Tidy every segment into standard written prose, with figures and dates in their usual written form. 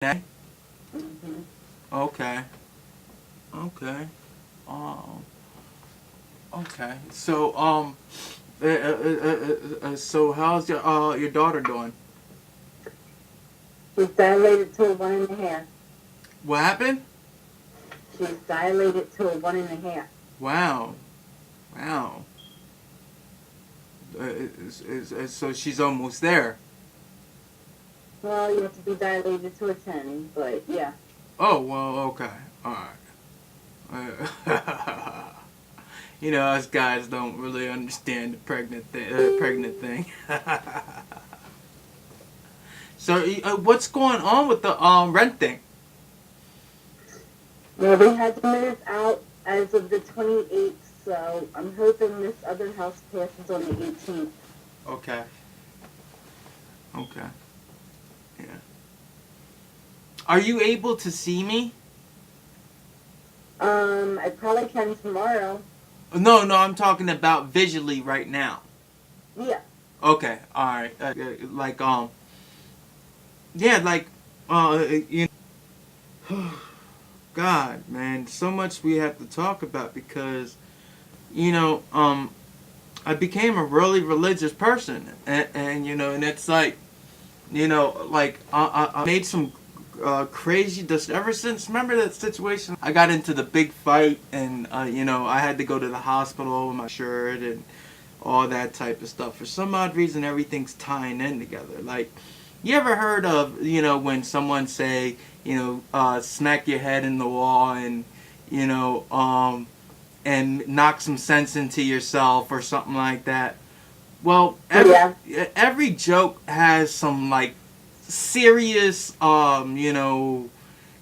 Nay? hmm Okay. Okay. Um. Okay. So how's your daughter doing? She's dilated to a 1.5. What happened? She's dilated to a 1.5. Wow. Wow. So she's almost there. Well, you have to be dilated to a 10, but yeah. Oh well. Okay. All right. Us guys don't really understand the pregnant thing. So, what's going on with the rent thing? Well, we had to move out as of the 28th, so I'm hoping this other house passes on the 18th. Okay. Okay. Yeah. Are you able to see me? I probably can tomorrow. No, no, I'm talking about visually right now. Yeah. Okay. All right. Like yeah, like you God, man, so much we have to talk about because you know, I became a really religious person, and it's like, like I made some crazy ever since. Remember that situation? I got into the big fight, and I had to go to the hospital with my shirt and all that type of stuff. For some odd reason, everything's tying in together. Like, you ever heard of when someone say smack your head in the wall and you know and knock some sense into yourself or something like that. Well, Yeah. every joke has some like serious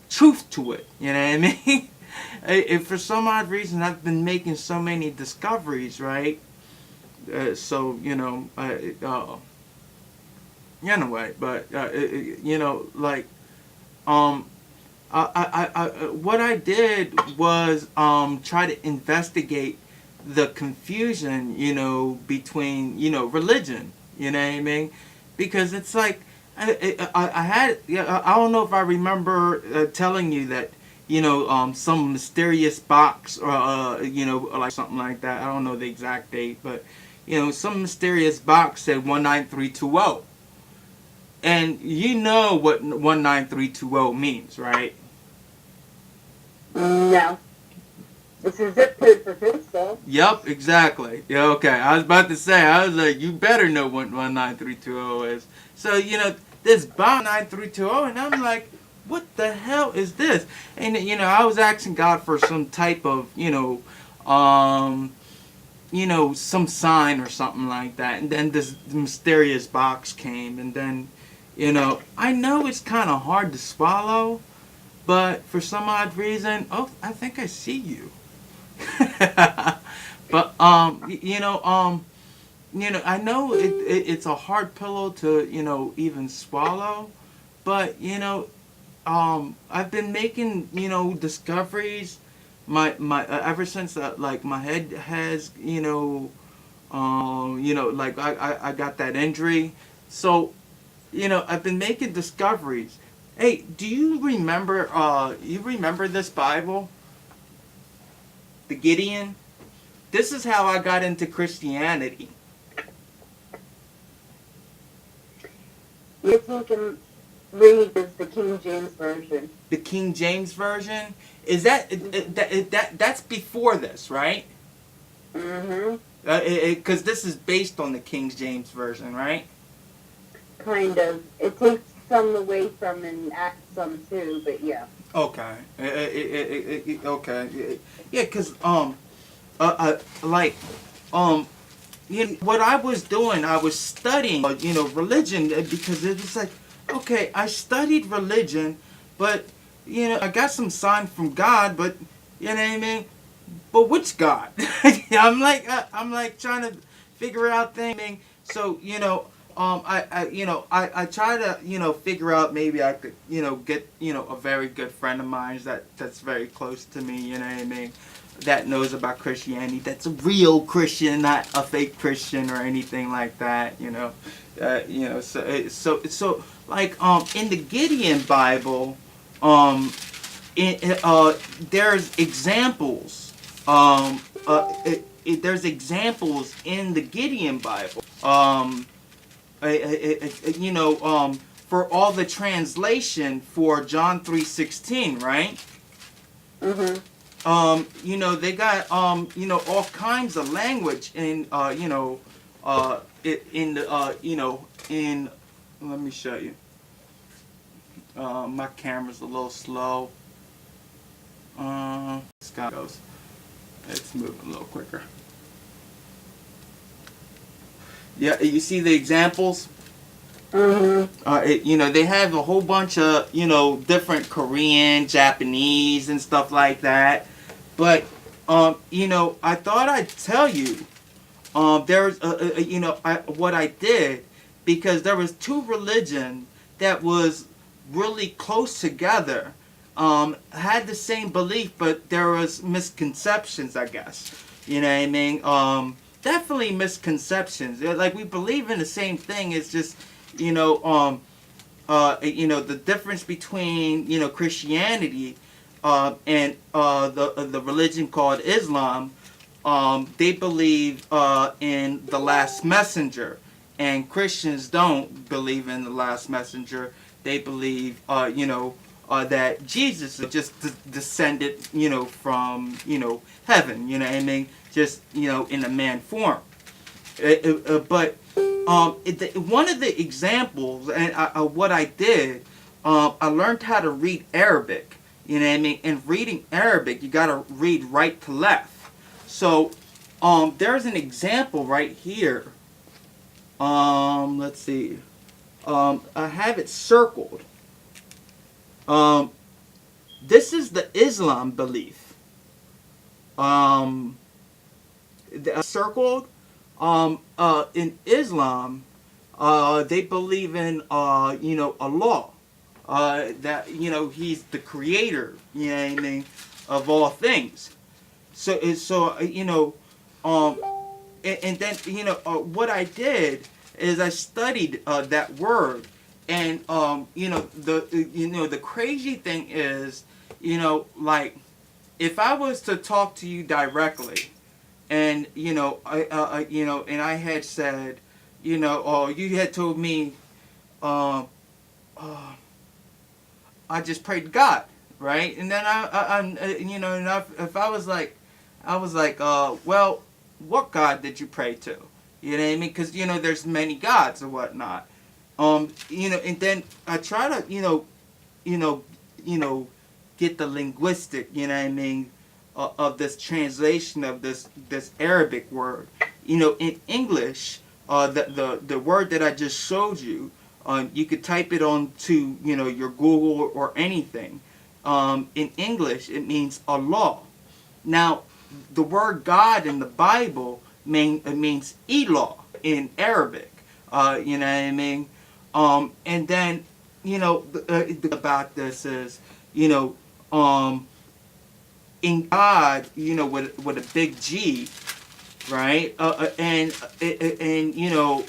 truth to it. You know what I mean? If for some odd reason I've been making so many discoveries, right? So anyway, but like um what I did was try to investigate the confusion, between, religion. You know what I mean? Because it's like I had, yeah, I don't know if I remember telling you that, some mysterious box or like something like that. I don't know the exact date, but some mysterious box said 19320. And you know what 19320 means, right? No. It's a zip code for postal. Yep, exactly. Yeah, okay. I was about to say, I was like, you better know what 19320 is. So, this bomb 9320, and I'm like, what the hell is this? And, I was asking God for some type of, some sign or something like that. And then this mysterious box came, and then, I know it's kind of hard to swallow, but for some odd reason, oh, I think I see you. But I know it's a hard pillow to even swallow, but I've been making discoveries. My ever since like my head has like I got that injury, so I've been making discoveries. Hey, do you remember? You remember this Bible, the Gideon? This is how I got into Christianity. You can read is the King James Version. The King James version is that that's before this, right? Mm-hmm. Because this is based on the King James version, right? Kind of. It takes some away from and adds some too, but yeah. Okay. Okay. Yeah, because like what I was doing, I was studying religion because it was like, okay, I studied religion, but I got some sign from God, but you know what I mean. But which God? I'm like trying to figure out things. So I try to figure out maybe I could get a very good friend of mine that's very close to me. You know what I mean? That knows about Christianity. That's a real Christian, not a fake Christian or anything like that. So. like in the Gideon Bible, um, there's examples. There's examples in the Gideon Bible. You know, for all the translation for John 3:16, right? Mhm. You know, they got you know, all kinds of language in you know, in the you know, in, let me show you. My camera's a little slow. Scott goes. It's moving a little quicker. Yeah, you see the examples? Mhm. You know, they have a whole bunch of, you know, different Korean, Japanese, and stuff like that. But, you know, I thought I'd tell you, there's, you know, what I did, because there was two religions that was really close together, had the same belief, but there was misconceptions, I guess. You know what I mean? Definitely misconceptions. Like, we believe in the same thing. It's just, you know, you know, the difference between, you know, Christianity and the religion called Islam. They believe in the last messenger, and Christians don't believe in the last messenger. They believe, you know, that Jesus just descended, you know, from, you know, heaven. You know what I mean? Just, you know, in a man form. But one of the examples, and what I did, I learned how to read Arabic. You know what I mean? And reading Arabic, you gotta read right to left. So, there's an example right here. Let's see. I have it circled. Um, this is the Islam belief. Um, circled. In Islam, they believe in, you know, Allah. That, you know, He's the creator. You know what I mean? Of all things. So you know, um, and then, you know, what I did is I studied that word, and you know, the crazy thing is, you know, like, if I was to talk to you directly, and you know, you know, and I had said, you know, oh, you had told me, um, uh, I just prayed to God, right? And then you know, and if I was like, well, what God did you pray to? You know what I mean? Because, you know, there's many gods or whatnot. You know, and then I try to, you know, you know, get the linguistic, you know what I mean, of this translation of this Arabic word. You know, in English, the word that I just showed you, you could type it onto, you know, your Google or anything. In English, it means Allah. Now, the word God in the Bible means Elah in Arabic. You know what I mean? And then, you know, about this is, you know, in God, you know, with a big G, right? And you know,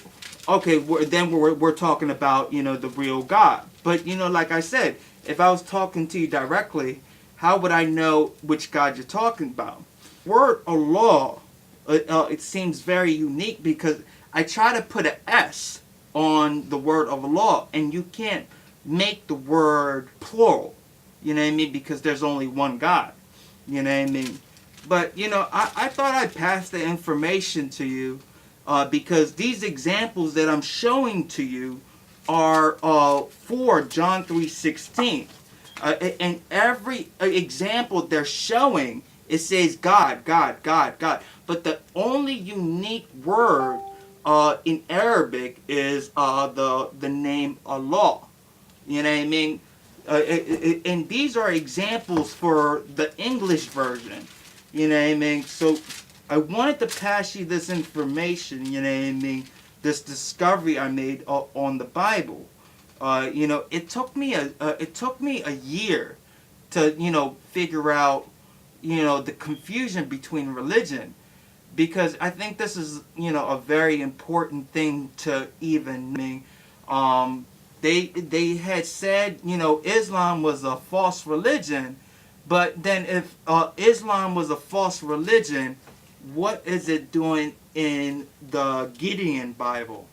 okay, then we're talking about, you know, the real God. But, you know, like I said, if I was talking to you directly, how would I know which God you're talking about? Word Allah, it seems very unique, because I try to put an S on the word of Allah, and you can't make the word plural. You know what I mean? Because there's only one God. You know what I mean? But, you know, I thought I'd pass the information to you, because these examples that I'm showing to you are for John 3:16. And every example they're showing, it says God, God, God, God. But the only unique word in Arabic is the name Allah. You know what I mean? And these are examples for the English version. You know what I mean? So I wanted to pass you this information. You know what I mean? This discovery I made on the Bible. You know, it took me a year to, you know, figure out, you know, the confusion between religion, because I think this is, you know, a very important thing to even, they had said, Islam was a false religion, but then if Islam was a false religion, what is it doing in the Gideon Bible?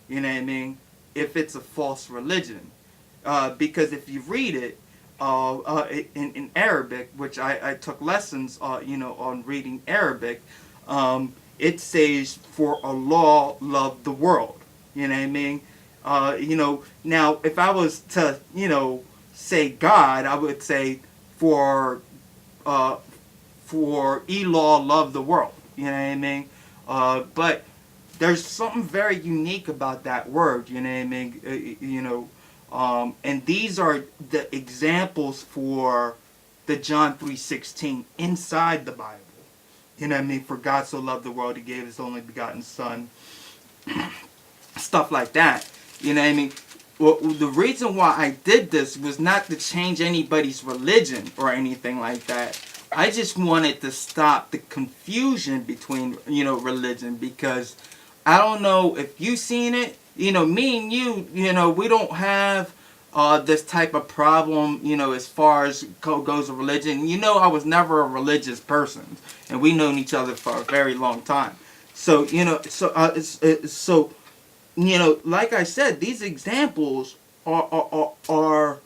You know what I mean? If it's a false religion, because if you read it in Arabic, which I took lessons, on reading Arabic, it says, "For Allah loved the world." You know what I mean? Now if I was to, say God, I would say for uh, for Elah loved the world. You know what I mean? But there's something very unique about that word. You know what I mean? And these are the examples for the John 3:16 inside the Bible. You know what I mean? For God so loved the world, He gave His only begotten Son. Stuff like that. You know what I mean? Well, the reason why I did this was not to change anybody's religion or anything like that. I just wanted to stop the confusion between, religion, because I don't know if you've seen it. Me and you, we don't have this type of problem, as far as goes with religion. I was never a religious person, and we known each other for a very long time. So, like I said, these examples are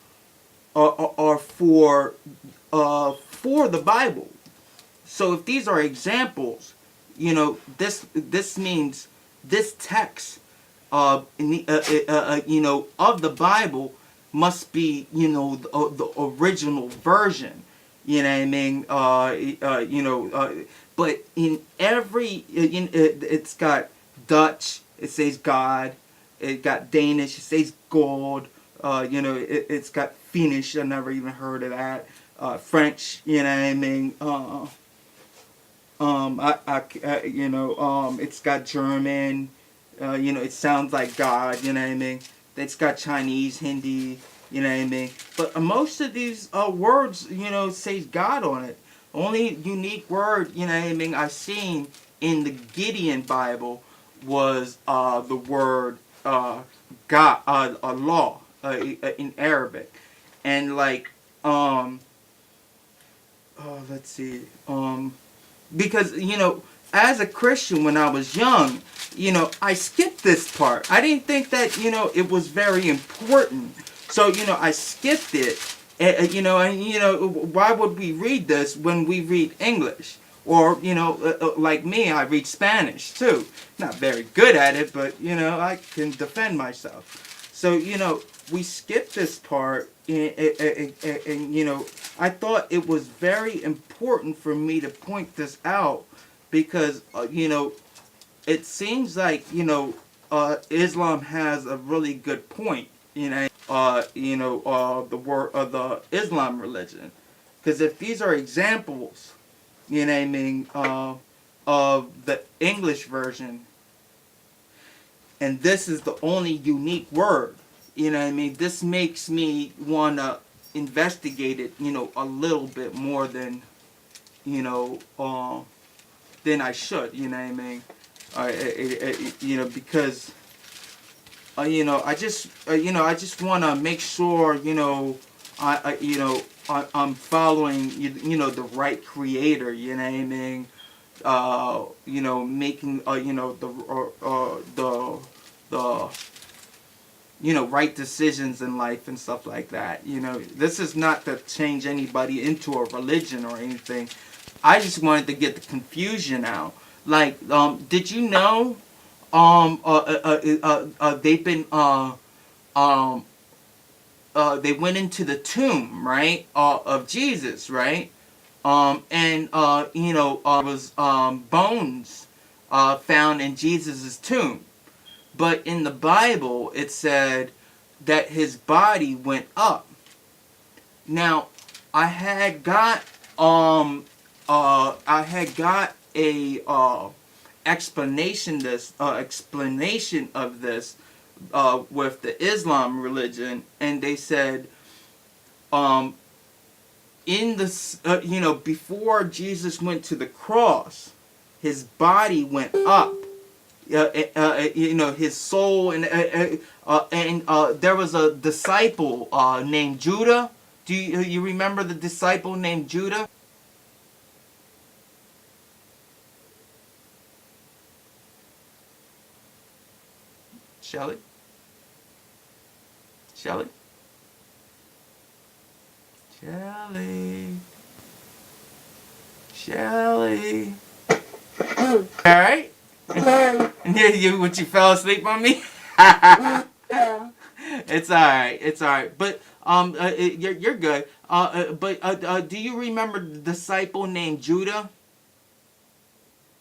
for the Bible. So if these are examples, this means this text, of the Bible must be, the original version. You know what I mean? But in every, it's got Dutch, it says God. It got Danish, it says God. It's got Finnish, I never even heard of that. French, you know what I mean? It's got German. It sounds like God. You know what I mean? It's got Chinese, Hindi. You know what I mean? But most of these words, says God on it. Only unique word, you know what I mean, I seen in the Gideon Bible was the word God, Allah, in Arabic, and like let's see, because as a Christian when I was young, I skipped this part. I didn't think that it was very important, so I skipped it. Why would we read this when we read English? Or, like me, I read Spanish too. Not very good at it, but, I can defend myself. So, we skipped this part, and I thought it was very important for me to point this out because, it seems like, Islam has a really good point, the word of the Islam religion. Because if these are examples, you know what I mean, of the English version, and this is the only unique word, you know what I mean, this makes me want to investigate it, a little bit more than, than I should, you know what I mean, because, I just want to make sure, I'm following, the right creator, you know what I mean? Making, the right decisions in life and stuff like that. This is not to change anybody into a religion or anything. I just wanted to get the confusion out. Like, did you know, they've been, they went into the tomb, right, of Jesus, right? And was bones found in Jesus' tomb. But in the Bible, it said that his body went up. Now, I had got a explanation of this with the Islam religion, and they said, in the before Jesus went to the cross, his body went up. his soul, and there was a disciple named Judah. Do you remember the disciple named Judah? Shelley? Shelley? Shelley? Shelly. All right. Sorry. Yeah, you fell asleep on me. Yeah. It's all right. It's all right. But you're good. But do you remember the disciple named Judah?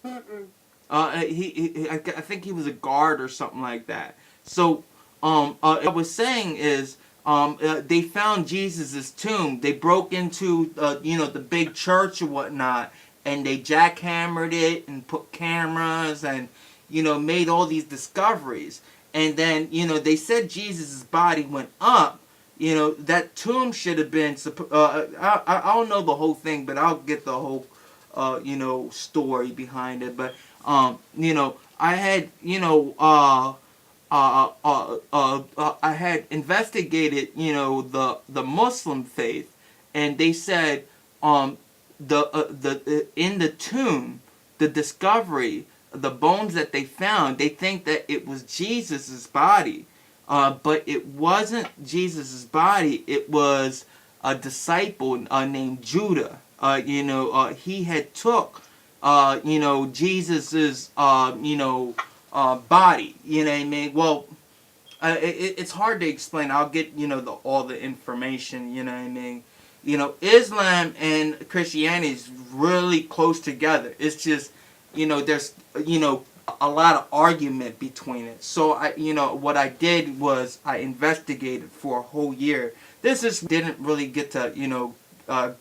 Mm-mm. I think he was a guard or something like that. So what I was saying is they found Jesus's tomb. They broke into the big church or whatnot, and they jackhammered it and put cameras and made all these discoveries. And then they said Jesus's body went up. That tomb should have been. I don't know the whole thing, but I'll get the whole story behind it. But I had I had investigated, the Muslim faith, and they said, the in the tomb, the discovery, the bones that they found, they think that it was Jesus's body, but it wasn't Jesus's body. It was a disciple named Judah. He had took, Jesus's, body. You know what I mean? Well, it's hard to explain. I'll get all the information. You know what I mean? Islam and Christianity is really close together. It's just there's a lot of argument between it. So what I did was I investigated for a whole year. This is didn't really get to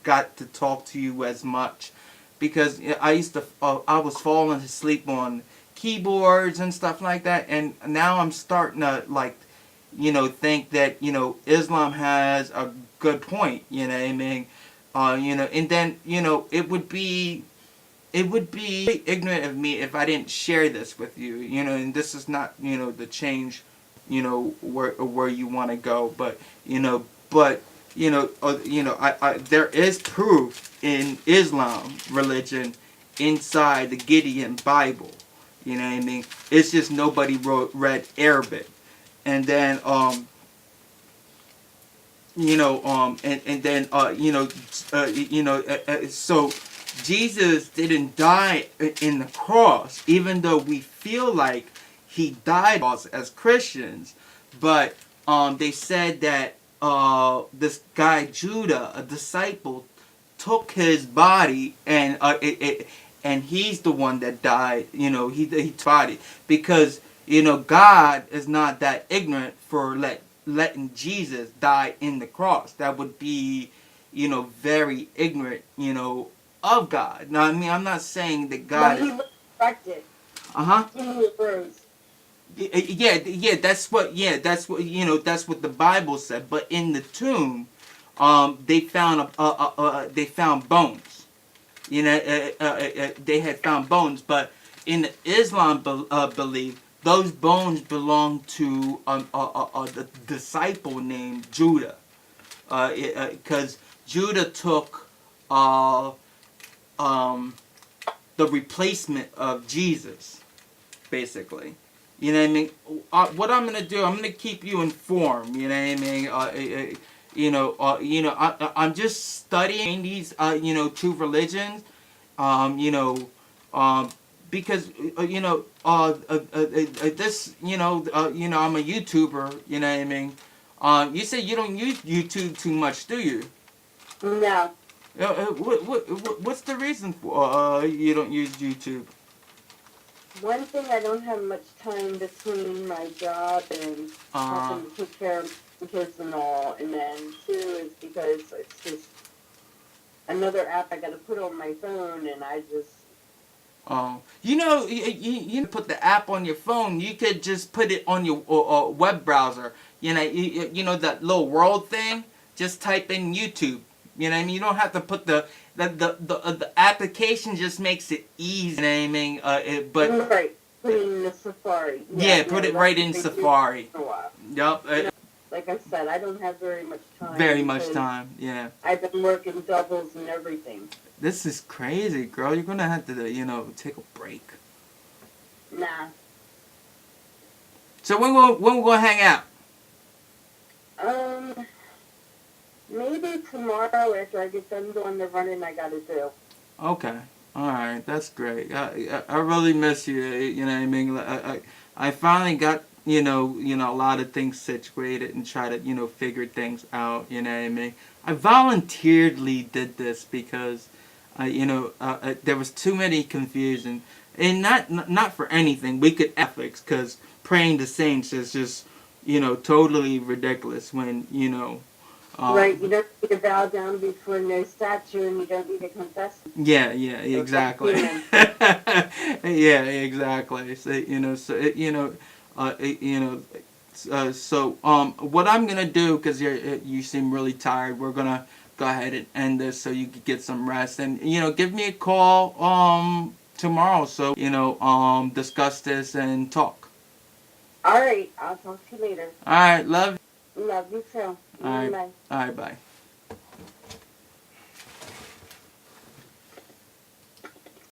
got to talk to you as much because I was falling asleep on keyboards and stuff like that, and now I'm starting to think that Islam has a good point. You know what I mean? And then it would be ignorant of me if I didn't share this with you. And this is not the change where you want to go, but there is proof in Islam religion inside the Gideon Bible. You know what I mean? It's just nobody read Arabic. And then so Jesus didn't die in the cross, even though we feel like he died as Christians. But they said that this guy Judah, a disciple, took his body and he's the one that died. He body because God is not that ignorant for letting Jesus die in the cross. That would be very ignorant of God. Now I mean I'm not saying that God. But he resurrected. Uh-huh. He rose. That's what that's what the Bible said. But in the tomb, they found they found bones. They had found bones, but in the Islam belief, those bones belong to a disciple named Judah, because Judah took the replacement of Jesus, basically. You know what I mean? What I'm gonna do, I'm gonna keep you informed. You know what I mean? I'm just studying these, two religions, because this, I'm a YouTuber. You know what I mean? You say you don't use YouTube too much, do you? No. What's the reason for you don't use YouTube? One thing, I don't have much time between my job and having to take care of the kids and all. And then two is because it's just another app I got to put on my phone, and I just. You put the app on your phone. You could just put it on your web browser. That little world thing. Just type in YouTube. You know what I mean? You don't have to put the application just makes it easy. You know what I mean? Right. put it in the Safari. Yeah, put it right in Safari. Yup. Like I said, I don't have very much time. Very much time, yeah. I've been working doubles and everything. This is crazy, girl. You're gonna have to, take a break. Nah. So when we gonna hang out? Maybe tomorrow after I get done doing the running I gotta do. Okay. All right. That's great. I really miss you. You know what I mean? I finally got a lot of things situated and try to figure things out. You know what I mean? I voluntarily did this because there was too many confusion, and not for anything. We could ethics because praying to saints is just totally ridiculous when right, you don't need to bow down before no statue, and you don't need to confess. Yeah, exactly. Yeah, exactly. So what I'm gonna do, because you seem really tired, we're gonna go ahead and end this so you can get some rest, and give me a call tomorrow so discuss this and talk. All right, I'll talk to you later. All right, love. Love you too. All right, Bye. all right, bye.